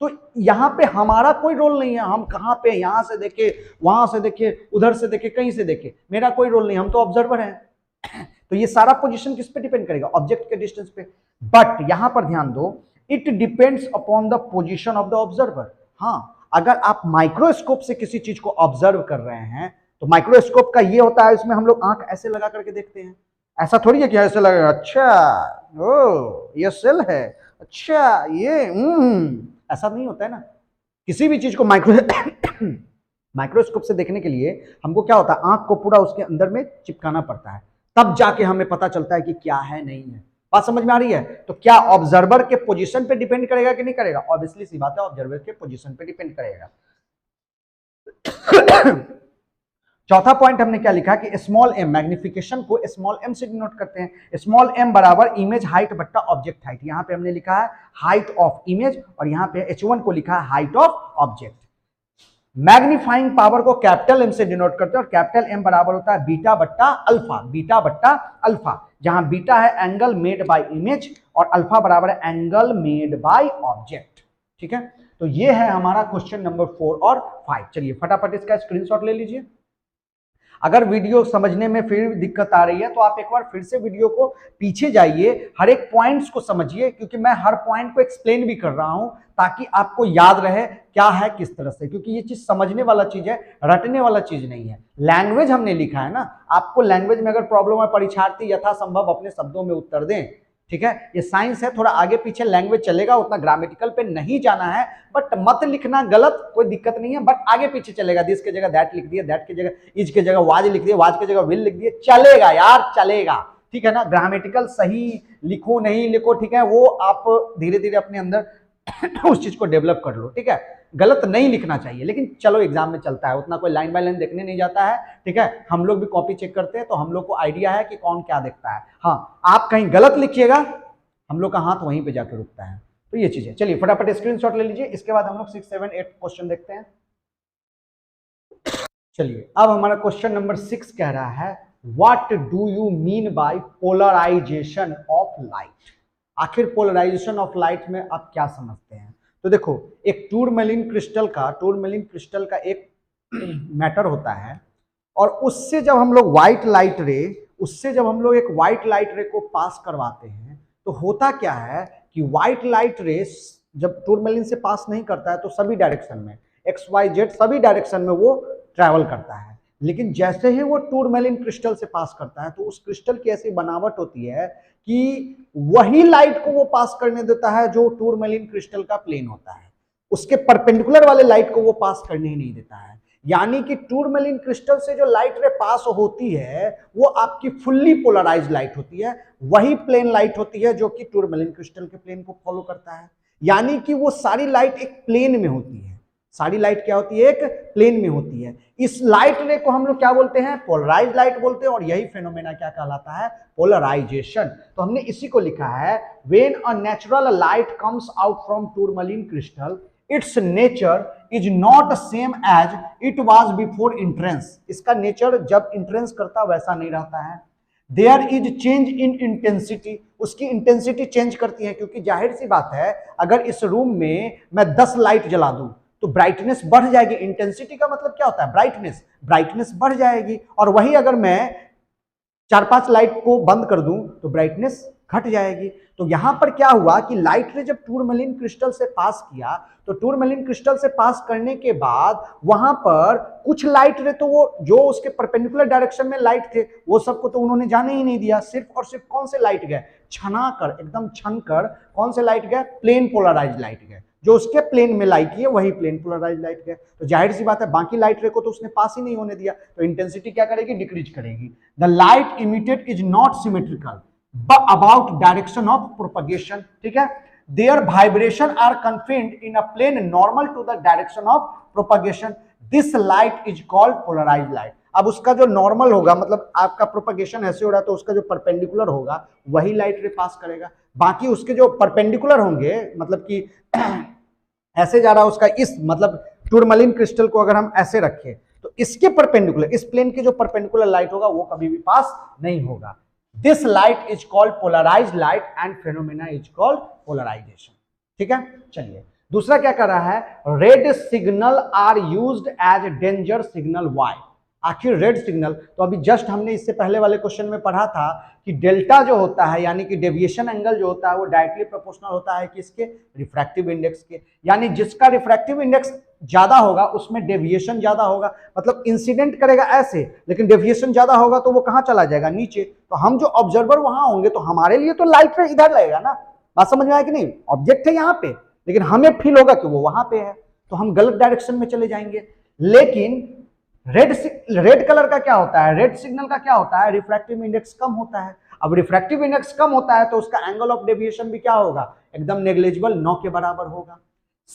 तो यहां पे हमारा कोई रोल नहीं है। हम कहां पे, यहां से देखे, वहां से देखे, उधर से देखे, कहीं से देखे, मेरा कोई रोल नहीं, हम तो ऑब्जर्वर हैं। तो ये सारा पोजीशन किस पे डिपेंड करेगा, ऑब्जेक्ट के डिस्टेंस पे। बट यहां पर ध्यान दो, it depends upon the position of the observer. हाँ, अगर आप माइक्रोस्कोप से किसी चीज को ऑब्जर्व कर रहे हैं तो माइक्रोस्कोप का ये होता है, इसमें हम लोग आंख ऐसे लगा करके देखते हैं, ऐसा थोड़ी है कि ऐसे लगेगा, अच्छा ओ ये सेल है, अच्छा ये ऐसा नहीं होता है ना। किसी भी चीज को माइक्रोस्कोप से देखने के लिए हमको क्या होता है, आंख को पूरा उसके अंदर में चिपकाना पड़ता है, तब जाके हमें पता चलता है कि क्या है नहीं है। बात समझ में आ रही है? तो क्या ऑब्जर्वर के पोजीशन पे डिपेंड करेगा कि नहीं करेगा? ऑब्वियसली सी बात है, ऑब्जर्वर के पोजीशन पे डिपेंड करेगा। चौथा पॉइंट हमने क्या लिखा कि स्मॉल एम, मैग्निफिकेशन को स्मॉल एम से डिनोट करते हैं। स्मॉल एम बराबर इमेज हाइट बट्टा ऑब्जेक्ट हाइट। यहां पे हमने लिखा है हाइट ऑफ इमेज और यहां पे H1 को लिखा है height of object. Magnifying power को कैपिटल एम से डिनोट करते हैं और कैपिटल एम बराबर होता है बीटा बट्टा अल्फा, बीटा बट्टा अल्फा, जहां बीटा है एंगल मेड बाय इमेज और अल्फा बराबर है एंगल मेड बाय ऑब्जेक्ट। ठीक है, तो ये है हमारा क्वेश्चन नंबर 4 और 5। चलिए फटाफट इसका स्क्रीनशॉट ले लीजिए। अगर वीडियो समझने में फिर दिक्कत आ रही है तो आप एक बार फिर से वीडियो को पीछे जाइए, हर एक पॉइंट्स को समझिए, क्योंकि मैं हर पॉइंट को एक्सप्लेन भी कर रहा हूं ताकि आपको याद रहे क्या है किस तरह से, क्योंकि ये चीज समझने वाला चीज है, रटने वाला चीज नहीं है। लैंग्वेज हमने लिखा है ना, आपको लैंग्वेज में अगर प्रॉब्लम है, परीक्षार्थी यथासंभव अपने शब्दों में उत्तर दें। ठीक है, ये साइंस है, थोड़ा आगे पीछे लैंग्वेज चलेगा, उतना ग्रामेटिकल पे नहीं जाना है, बट मत लिखना गलत, कोई दिक्कत नहीं है, बट आगे पीछे चलेगा। दिस की जगह दैट लिख दिया, दैट की जगह इज की जगह वाज लिख दिया, वाज की जगह विल लिख दिया, चलेगा यार, चलेगा। ठीक है ना, ग्रामेटिकल सही लिखो नहीं लिखो, ठीक है, वो आप धीरे धीरे अपने अंदर उस चीज को डेवलप कर लो। ठीक है, गलत नहीं लिखना चाहिए, लेकिन चलो एग्जाम में चलता है, उतना कोई लाइन बाय लाइन देखने नहीं जाता है। ठीक है, हम लोग भी कॉपी चेक करते हैं तो हम लोग को आइडिया है कि कौन क्या देखता है। हाँ, आप कहीं गलत लिखिएगा, हम लोग का हाथ वहीं पे जाकर रुकता है। तो ये चीज है। चलिए फटाफट स्क्रीनशॉट ले लीजिए, इसके बाद हम लोग 6, 7, 8 क्वेश्चन देखते हैं। चलिए अब हमारा क्वेश्चन नंबर 6 कह रहा है what do you mean by polarisation of light. आखिर पोलराइजेशन ऑफ लाइट में आप क्या समझते हैं? तो देखो, एक टूरमैलिन क्रिस्टल का एक मैटर होता है और उससे जब हम लोग व्हाइट लाइट एक व्हाइट लाइट रे को पास करवाते हैं तो होता क्या है कि व्हाइट लाइट रे जब टूरमैलिन से पास नहीं करता है तो सभी डायरेक्शन में XYZ सभी डायरेक्शन में वो ट्रैवल करता है, लेकिन जैसे ही वो टूरमैलिन क्रिस्टल से पास करता है तो उस क्रिस्टल की ऐसी बनावट होती है कि वही लाइट को वो पास करने देता है जो टूरमैलिन क्रिस्टल का प्लेन होता है, उसके परपेंडिकुलर वाले लाइट को वो पास करने ही नहीं देता है। यानी कि टूरमैलिन क्रिस्टल से जो लाइट रे पास होती है वो आपकी फुल्ली पोलराइज्ड लाइट होती है, वही प्लेन लाइट होती है जो कि टूरमैलिन क्रिस्टल के प्लेन को फॉलो करता है। यानी कि वो सारी लाइट एक प्लेन में होती है, सारी लाइट क्या होती है, एक प्लेन में होती है। इस लाइट रे को हम लोग क्या बोलते हैं, पोलराइज्ड लाइट बोलते हैं, और यही फेनोमेना क्या कहलाता है, पोलराइजेशन। तो हमने इसी को लिखा है when a natural light comes out from tourmaline crystal its nature is not same as it was before entrance. इसका नेचर जब इंट्रेंस करता वैसा नहीं रहता है। There is change in intensity, उसकी इंटेंसिटी चेंज करती है, क्योंकि जाहिर सी बात है अगर इस रूम में मैं 10 लाइट जला दूं तो ब्राइटनेस बढ़ जाएगी। इंटेंसिटी का मतलब क्या होता है? ब्राइटनेस, ब्राइटनेस बढ़ जाएगी। और वही अगर मैं 4-5 लाइट को बंद कर दूं तो ब्राइटनेस घट जाएगी। तो यहां पर क्या हुआ कि लाइट रे जब टूरमैलिन क्रिस्टल से पास किया, तो टूरमैलिन क्रिस्टल से पास करने के बाद वहां पर कुछ लाइट रे तो वो जो उसके परपेंडिकुलर डायरेक्शन में लाइट थे वो सबको तो उन्होंने जाने ही नहीं दिया। सिर्फ और सिर्फ कौन से लाइट गए? छना कर, एकदम छन कर कौन से लाइट गए? प्लेन पोलराइज लाइट गए। जो उसके प्लेन में लाई की है वही प्लेन पोलराइज लाइट गए। तो जाहिर सी बात है बाकी लाइट रे को तो उसने पास ही नहीं होने दिया, तो इंटेंसिटी क्या करेगी? डिक्रीज करेगी। The light emitted is not symmetrical about direction of propagation, ठीक है। their vibration are confined in a plane normal to the direction of propagation. this light is called polarized light. अब उसका जो normal होगा, मतलब आपका propagation ऐसे हो रहा है तो उसका जो परपेंडिकुलर होगा वही लाइट रे पास करेगा। बाकी उसके जो परपेंडिकुलर होंगे, मतलब कि ऐसे जा रहा है उसका, इस मतलब टूरमैलिन क्रिस्टल को अगर हम ऐसे रखें तो इसके परपेंडिकुलर, इस प्लेन के जो परपेंडिकुलर लाइट होगा वो कभी भी पास नहीं होगा। This light is called polarized light and phenomena is called polarization. ठीक है, चलिए दूसरा क्या कर रहा है? Red signal are used as danger signal. Why? आखिर रेड सिग्नल, तो अभी जस्ट हमने इससे पहले वाले क्वेश्चन में पढ़ा था कि डेल्टा जो होता है यानी कि डेविएशन एंगल जो होता है वो डायरेक्टली प्रोपोर्शनल होता है किसके? रिफ्रैक्टिव इंडेक्स के। यानी जिसका रिफ्रैक्टिव इंडेक्स ज्यादा होगा उसमें डेविएशन ज्यादा होगा, मतलब इंसिडेंट करेगा ऐसे, लेकिन डेविएशन ज्यादा होगा तो वो कहां चला जाएगा? नीचे। तो हम जो ऑब्जर्वर वहां होंगे तो हमारे लिए तो लाइट रे इधर लगेगा ना। बात समझ में आया कि नहीं? ऑब्जेक्ट है यहाँ पे लेकिन हमें फील होगा कि वो वहां पे है, तो हम गलत डायरेक्शन में चले जाएंगे। लेकिन रेड कलर का क्या होता है? रेड सिग्नल का क्या होता है? रिफ्रैक्टिव इंडेक्स कम होता है। अब रिफ्रैक्टिव इंडेक्स कम होता है तो उसका एंगल ऑफ डेविएशन भी क्या होगा? एकदम नेग्लिजिबल, 9 के बराबर होगा।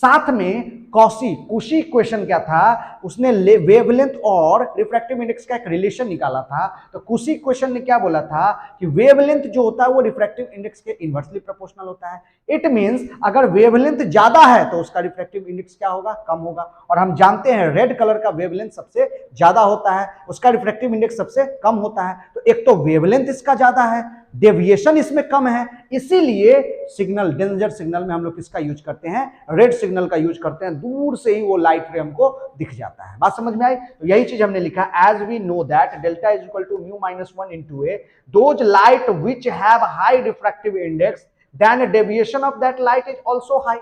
साथ में कुशी इक्वेशन क्या था? उसने वेवलेंथ और रिफ्रैक्टिव इंडेक्स का एक रिलेशन निकाला था। तो कुशी इक्वेशन ने क्या बोला था कि वेवलेंथ जो होता है वो रिफ्रैक्टिव इंडेक्स के इनवर्सली प्रोपोर्शनल होता है। इट मींस अगर वेवलेंथ ज्यादा है तो उसका रिफ्रैक्टिव इंडेक्स क्या होगा? कम होगा। और हम जानते हैं रेड कलर का वेवलेंथ सबसे ज्यादा होता है, उसका रिफ्रैक्टिव इंडेक्स सबसे कम होता है। तो एक तो वेवलेंथ इसका ज्यादा है, डेविएशन इसमें कम है, इसीलिए सिग्नल, डेंजर सिग्नल में हम लोग किसका यूज करते हैं? रेड सिग्नल का यूज करते हैं। दूर से ही वो लाइट रे हमको दिख जाता है। बात समझ में आई? तो यही चीज हमने लिखा, as we know that delta is equal to mu minus 1 into A, those light which have high refractive index then deviation of that light is also high.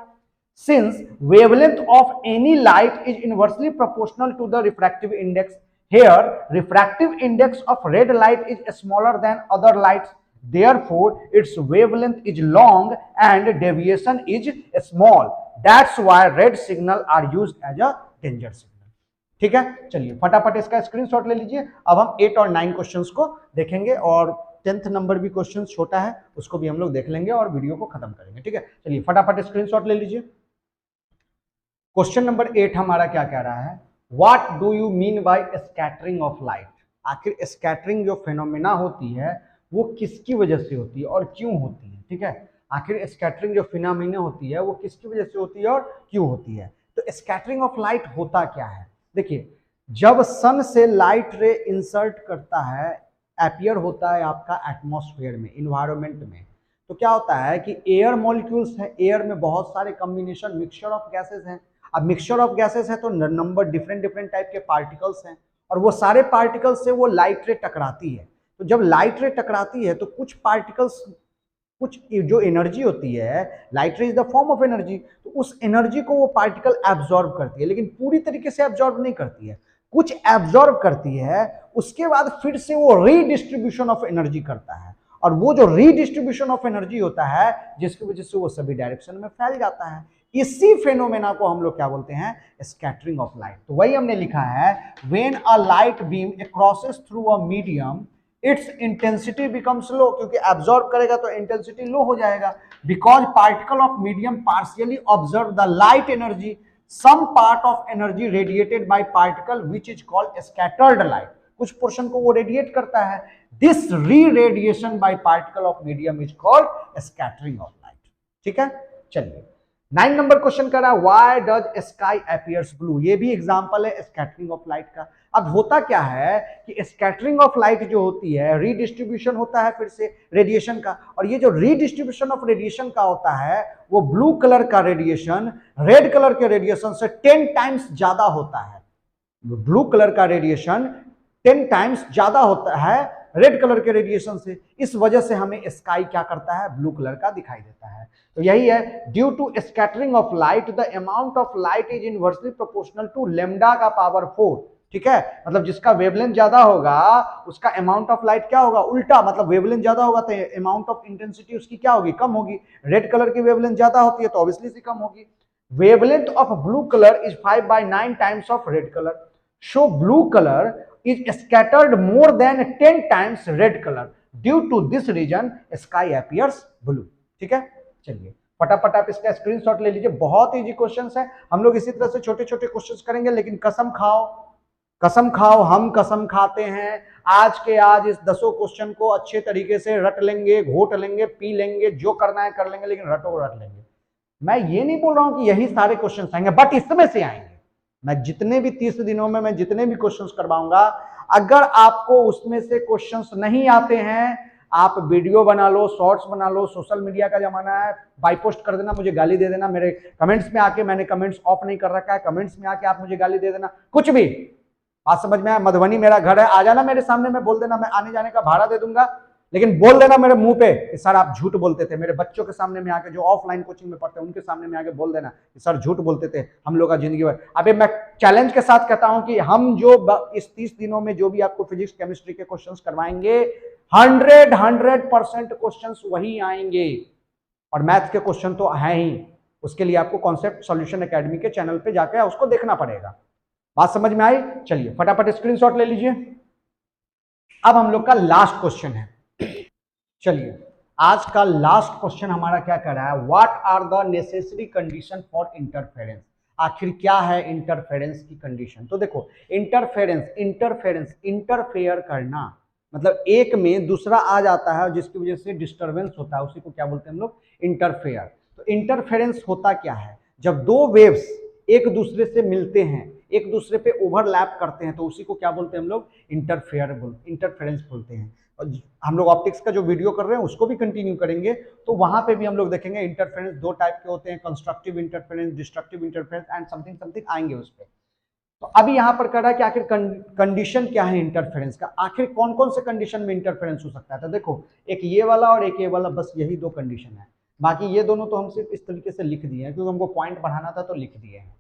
Since wavelength of any light is inversely proportional to the refractive index, here refractive index of red light is smaller than other lights, therefore its wavelength is long and deviation is small. That's why red signal are used as a danger signal. ठीक है, चलिए फटाफट इसका screenshot ले लीजिए। अब हम 8 और 9 क्वेश्चंस को देखेंगे और 10th नंबर भी क्वेश्चन छोटा है उसको भी हम लोग देख लेंगे और वीडियो को खत्म करेंगे। ठीक है, चलिए फटाफट स्क्रीनशॉट ले लीजिए। क्वेश्चन नंबर 8 हमारा क्या कह रहा है? What do you mean bye scattering of light? आखिर स्कैटरिंग जो फेनोमेना होती है वो किसकी वजह से होती है और क्यों होती है? ठीक है, आखिर स्कैटरिंग जो फेनोमेना होती है वो किसकी वजह से होती है और क्यों होती है? तो स्कैटरिंग ऑफ लाइट होता क्या है? देखिए, जब सन से लाइट रे इंसर्ट करता है, अपीयर होता है आपका एटमॉस्फेयर में, इन्वायरमेंट में, तो क्या होता है कि एयर मॉलिक्यूल्स है, एयर में बहुत सारे कॉम्बिनेशन, मिक्सचर ऑफ गैसेस हैं। अब मिक्सचर ऑफ गैसेस है तो नंबर डिफरेंट डिफरेंट टाइप के पार्टिकल्स हैं और वो सारे पार्टिकल्स से वो लाइट रे टकराती है। तो जब लाइट रे टकराती है तो कुछ पार्टिकल्स, कुछ जो एनर्जी होती है, लाइट रे is the form of energy, तो उस एनर्जी को वो पार्टिकल एब्जॉर्ब करती है, लेकिन पूरी तरीके से एब्जॉर्ब नहीं करती है, कुछ एब्जॉर्ब करती है, उसके बाद फिर से वो रीडिस्ट्रीब्यूशन ऑफ एनर्जी करता है। और वो जो रीडिस्ट्रीब्यूशन ऑफ एनर्जी होता है जिसकी वजह से वो सभी डायरेक्शन में फैल जाता है, इसी फेनोमेना को हम लोग क्या बोलते हैं? Scattering of light. तो वही हमने लिखा है, when a light beam crosses through a medium its intensity becomes low, क्योंकि एब्जॉर्ब करेगा तो इंटेंसिटी लो हो जाएगा। Because particle of medium partially observe the light energy, some part of energy radiated by particle which is called scattered light, कुछ portion को वो radiate करता है। This re radiation by particle of medium is called scattering of light. ठीक है, चलिए 9 number question कर रहा है why does sky appears blue. ये भी एग्जांपल है स्कैटरिंग ऑफ लाइट का। अब होता क्या है कि स्कैटरिंग ऑफ लाइट जो होती है रीडिस्ट्रीब्यूशन होता है फिर से रेडिएशन का, और ये जो रीडिस्ट्रीब्यूशन ऑफ रेडिएशन का होता है वो ब्लू कलर का रेडिएशन रेड कलर के रेडिएशन से 10 टाइम्स ज्यादा होता है। ब्लू कलर का रेडिएशन 10 टाइम्स ज्यादा होता है रेड कलर के रेडिएशन से। इस वजह से हमें स्काई क्या करता है, ब्लू कलर का दिखाई देता है। तो यही है, due to scattering of light the amount of light is inversely proportional to lambda का पावर 4। ठीक है, मतलब जिसका वेवलेंथ ज्यादा होगा उसका अमाउंट ऑफ लाइट क्या होगा, उल्टा, मतलब वेवलेंथ ज्यादा होगा तो अमाउंट ऑफ इंटेंसिटी उसकी क्या होगी, कम होगी। रेड कलर की वेवलेंथ ज्यादा होती है तो ऑब्वियसली सी कम होगी। Wavelength of blue colour is 5/9 times of red colour. Show blue colour is scattered more than 10 times red color. Due to this reason sky appears blue. ठीक है, चलिए फटाफट आप इसका स्क्रीनशॉट ले लीजिए। बहुत इजी क्वेश्चंस है, हम लोग इसी तरह से छोटे छोटे क्वेश्चंस करेंगे, लेकिन कसम खाओ हम कसम खाते हैं आज के आज इस 10 क्वेश्चन को अच्छे तरीके से रट लेंगे, घोट लेंगे, पी लेंगे, जो करना है कर लेंगे, लेकिन रट लेंगे। मैं ये नहीं बोल रहा हूं कि यही सारे क्वेश्चन आएंगे, बट इसमें से आएंगे। मैं जितने भी 30 दिनों में मैं जितने भी क्वेश्चंस करवाऊंगा, अगर आपको उसमें से क्वेश्चंस नहीं आते हैं, आप वीडियो बना लो, शॉर्ट्स बना लो, सोशल मीडिया का जमाना है, बाई पोस्ट कर देना, मुझे गाली दे देना, मेरे कमेंट्स में आके, मैंने कमेंट्स ऑफ नहीं कर रखा है, कमेंट्स में आके आप मुझे गाली दे देना, कुछ भी बात समझ में आया। मधुबनी मेरा घर है, आ जाना मेरे सामने में, बोल देना मैं आने जाने का भाड़ा दे दूंगा, लेकिन बोल देना मेरे मुंह पे कि सर आप झूठ बोलते थे। मेरे बच्चों के सामने में आके, जो ऑफलाइन कोचिंग में पढ़ते हैं उनके सामने में आके बोल देना कि सर झूठ बोलते थे हम लोग का जिंदगी भर। अभी मैं चैलेंज के साथ कहता हूं कि हम जो इस 30 दिनों में जो भी आपको फिजिक्स केमिस्ट्री के क्वेश्चंस करवाएंगे 100% क्वेश्चंस वही आएंगे, और मैथ्स के क्वेश्चन तो है ही। उसके लिए आपको कॉन्सेप्ट सॉल्यूशन एकेडमी के चैनल पे जाकर उसको देखना पड़ेगा। बात समझ में आई? चलिए फटाफट स्क्रीनशॉट ले लीजिए। अब हम लोग का लास्ट क्वेश्चन है। चलिए आज का लास्ट क्वेश्चन हमारा क्या कर रहा है, what are the necessary condition for interference. आखिर क्या है इंटरफेरेंस की कंडीशन। तो देखो इंटरफेयर करना मतलब एक में दूसरा आ जाता है और जिसकी वजह से डिस्टरबेंस होता है, उसी को क्या बोलते हैं हम लोग, इंटरफेयर। तो इंटरफेरेंस होता क्या है, जब दो वेव्स एक दूसरे से मिलते हैं, एक दूसरे पे ओवरलैप करते हैं, तो उसी को क्या बोलते हैं हम लोग, इंटरफेरेंस बोलते हैं। और हम लोग ऑप्टिक्स का जो वीडियो कर रहे हैं उसको भी कंटिन्यू करेंगे, तो वहां पे भी हम लोग देखेंगे इंटरफेरेंस दो टाइप के होते हैं, constructive interference, destructive interference and something आएंगे उस पर। तो अभी यहां पर कर रहा है कि आखिर कंडीशन क्या है इंटरफेरेंस का, आखिर कौन कौन से कंडीशन में इंटरफेरेंस हो सकता है। तो देखो एक ये वाला और एक ये वाला, बस यही दो कंडीशन है। बाकी ये दोनों तो हम सिर्फ इस तरीके से लिख दिए हैं क्योंकि हमको पॉइंट बढ़ाना था तो लिख दिए हैं।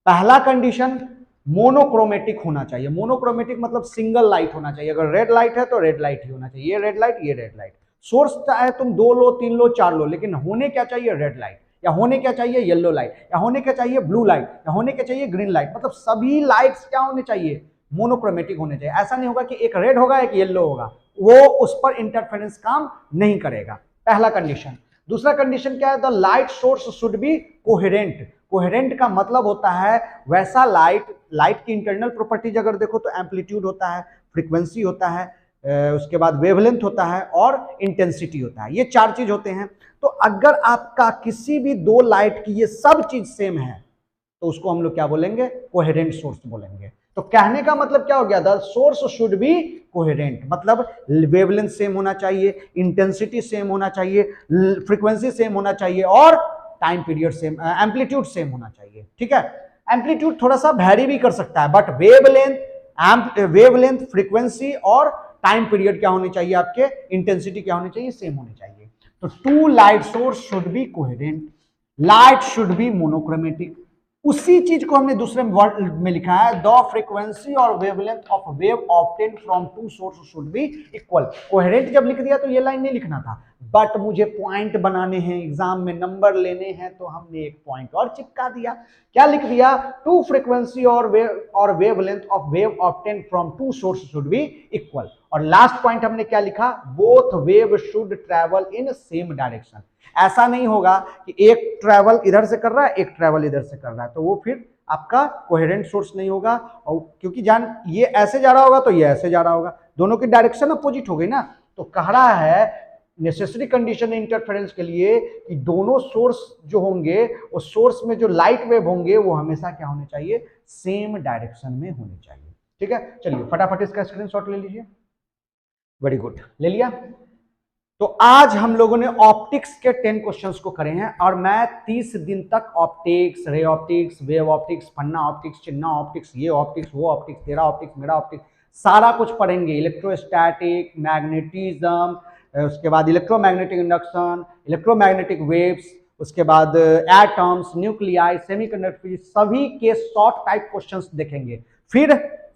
पहला कंडीशन मोनोक्रोमेटिक होना चाहिए। मोनोक्रोमेटिक मतलब सिंगल लाइट होना चाहिए। अगर रेड लाइट है तो रेड लाइट ही होना चाहिए, ये रेड लाइट, ये रेड लाइट। सोर्स चाहे तुम 2 लो, 3 लो, 4 लो, लेकिन होने क्या चाहिए, रेड लाइट, या होने क्या चाहिए, येलो लाइट, या होने क्या चाहिए, ब्लू लाइट, या होने क्या चाहिए, ग्रीन लाइट। मतलब सभी लाइट्स क्या होने चाहिए, मोनोक्रोमेटिक होने चाहिए। ऐसा नहीं होगा कि एक रेड होगा एक येलो होगा, वो उस पर इंटरफेरेंस काम नहीं करेगा। पहला कंडीशन। दूसरा कंडीशन क्या है, the light source should be coherent. Coherent का मतलब होता है वैसा लाइट की इंटरनल प्रॉपर्टीज अगर देखो तो एम्पलीट्यूड होता है, फ्रीक्वेंसी होता है, उसके बाद वेवलेंथ होता है और इंटेंसिटी होता है। ये 4 चीज होते हैं। तो अगर आपका किसी भी 2 लाइट की ये सब चीज सेम है तो उसको हम लोग क्या बोलेंगे, कोहेरेंट सोर्स बोलेंगे। तो कहने का मतलब क्या हो गया, the source should be coherent, मतलब वेवलेंथ सेम होना चाहिए, इंटेंसिटी सेम होना चाहिए, फ्रीक्वेंसी सेम होना चाहिए और time period same, amplitude same होना चाहिए। ठीक है, एम्पलीट्यूड थोड़ा सा वैरी भी कर सकता है, बट वेवलेंथ, फ्रीक्वेंसी और टाइम पीरियड क्या होने चाहिए, आपके इंटेंसिटी क्या होनी चाहिए, सेम होनी चाहिए। तो 2 light source should be coherent, light should B monochromatic. उसी चीज को हमने दूसरे वर्ड में लिखा है, द फ्रीक्वेंसी और wavelength of wave obtain from 2 source should be equal. Coherent जब लिख दिया तो ये लाइन नहीं लिखना था, बट मुझे पॉइंट बनाने हैं, एग्जाम में नंबर लेने हैं, तो हमने एक पॉइंट और चिपका दिया। क्या लिख दिया, 2 फ्रीक्वेंसी और wavelength of wave obtain from 2 source should be equal. और लास्ट पॉइंट हमने क्या लिखा, both wave should travel in same direction. ऐसा नहीं होगा कि एक ट्रैवल इधर से कर रहा है, एक ट्रैवल इधर से कर रहा है, तो वो फिर आपका कोहेरेंट सोर्स नहीं होगा। और क्योंकि जान ये ऐसे जा रहा होगा तो ये ऐसे जा रहा होगा, दोनों की डायरेक्शन अपोजिट हो गई ना। तो कह रहा है नेसेसरी कंडीशन है इंटरफेरेंस के लिए कि दोनों सोर्स जो होंगे, उस सोर्स में जो लाइट वेव होंगे वो हमेशा क्या होने चाहिए, सेम डायरेक्शन में होने चाहिए। ठीक है, चलिए फटाफट इसका स्क्रीनशॉट ले लीजिए। वेरी गुड, ले लिया। तो आज हम लोगों ने ऑप्टिक्स के 10 क्वेश्चंस को करे हैं और मैं 30 दिन तक optics, ray optics, wave optics, पन्ना ऑप्टिक्स, चिन्ना ऑप्टिक्स, ये ऑप्टिक्स, वो ऑप्टिक्स, तेरा ऑप्टिक्स, मेरा ऑप्टिक्स, सारा कुछ पढ़ेंगे। इलेक्ट्रोस्टैटिक, मैग्नेटिज्म, उसके बाद इलेक्ट्रोमैग्नेटिक इंडक्शन, इलेक्ट्रोमैग्नेटिक वेव्स, उसके बाद एटम्स, न्यूक्लियाई, सेमीकंडक्टर, सभी के शॉर्ट टाइप क्वेश्चंस देखेंगे।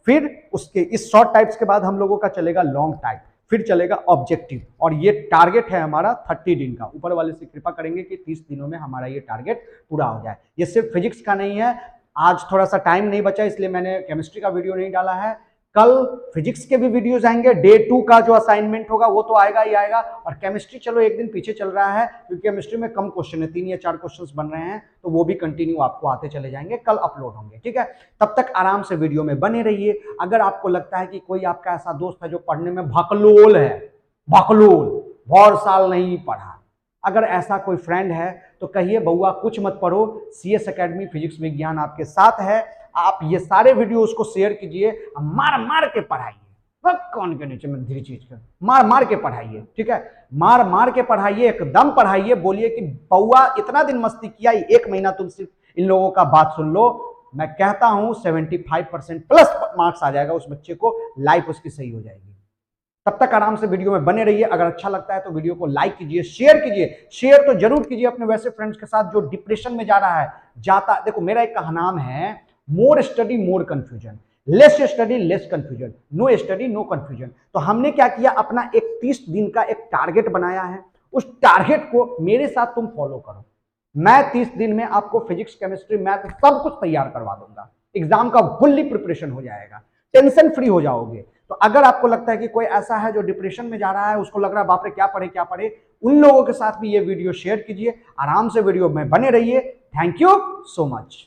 फिर उसके इस शॉर्ट टाइप्स के बाद हम लोगों का चलेगा लॉन्ग टाइप, फिर चलेगा ऑब्जेक्टिव, और ये टारगेट है हमारा 30 दिन का। ऊपर वाले से कृपा करेंगे कि 30 दिनों में हमारा ये टारगेट पूरा हो जाए। ये सिर्फ फिजिक्स का नहीं है, आज थोड़ा सा टाइम नहीं बचा इसलिए मैंने केमिस्ट्री का वीडियो नहीं डाला है। कल फिजिक्स के भी वीडियोस आएंगे, डे 2 का जो असाइनमेंट होगा वो तो आएगा ही आएगा, और केमिस्ट्री चलो एक दिन पीछे चल रहा है क्योंकि केमिस्ट्री में कम क्वेश्चन है, 3 या 4 क्वेश्चंस बन रहे हैं, तो वो भी कंटिन्यू आपको आते चले जाएंगे, कल अपलोड होंगे। ठीक है, तब तक आराम से वीडियो में बने रहिए। अगर आपको लगता है कि कोई आपका ऐसा दोस्त है जो पढ़ने में भकलोल है, भकलोल, बहुत साल नहीं पढ़ा, अगर ऐसा कोई फ्रेंड है तो कहिए बउआ कुछ मत पढ़ो, CS एकेडमी फिजिक्स विज्ञान आपके साथ है। आप ये सारे वीडियो उसको शेयर कीजिए, मार मार के पढ़ाइए, कौन के नीचे में धीरे चीज कर, मार मार के पढ़ाइए। ठीक है, मार मार के पढ़ाइए, एकदम पढ़ाइए। बोलिए कि बउआ इतना दिन मस्ती किया, 1 महीना तुम सिर्फ इन लोगों का बात सुन लो, मैं कहता हूं 75% प्लस मार्क्स आ जाएगा उस बच्चे को, लाइफ उसकी सही हो जाएगी। तब तक आराम से वीडियो में बने रहिए। अगर अच्छा लगता है तो वीडियो को लाइक कीजिए, शेयर कीजिए, शेयर तो जरूर कीजिए अपने वैसे फ्रेंड्स के साथ जो डिप्रेशन में जा रहा है, जाता। देखो मेरा एक नाम है, more study more confusion, less study less confusion, no study no confusion. तो हमने क्या किया, अपना एक 30 दिन का एक टारगेट बनाया है, उस टारगेट को मेरे साथ तुम फॉलो करो। मैं 30 दिन में आपको फिजिक्स, केमिस्ट्री, मैथ सब कुछ तैयार करवा दूंगा, एग्जाम का फुल्ली प्रिपरेशन हो जाएगा, टेंशन फ्री हो जाओगे। तो अगर आपको लगता है कि कोई ऐसा है जो डिप्रेशन में जा रहा है, उसको लग रहा है बाप रे क्या पढ़े, उन लोगों के साथ भी ये वीडियो शेयर कीजिए, आराम से वीडियो में बने रहिए। Thank you so much.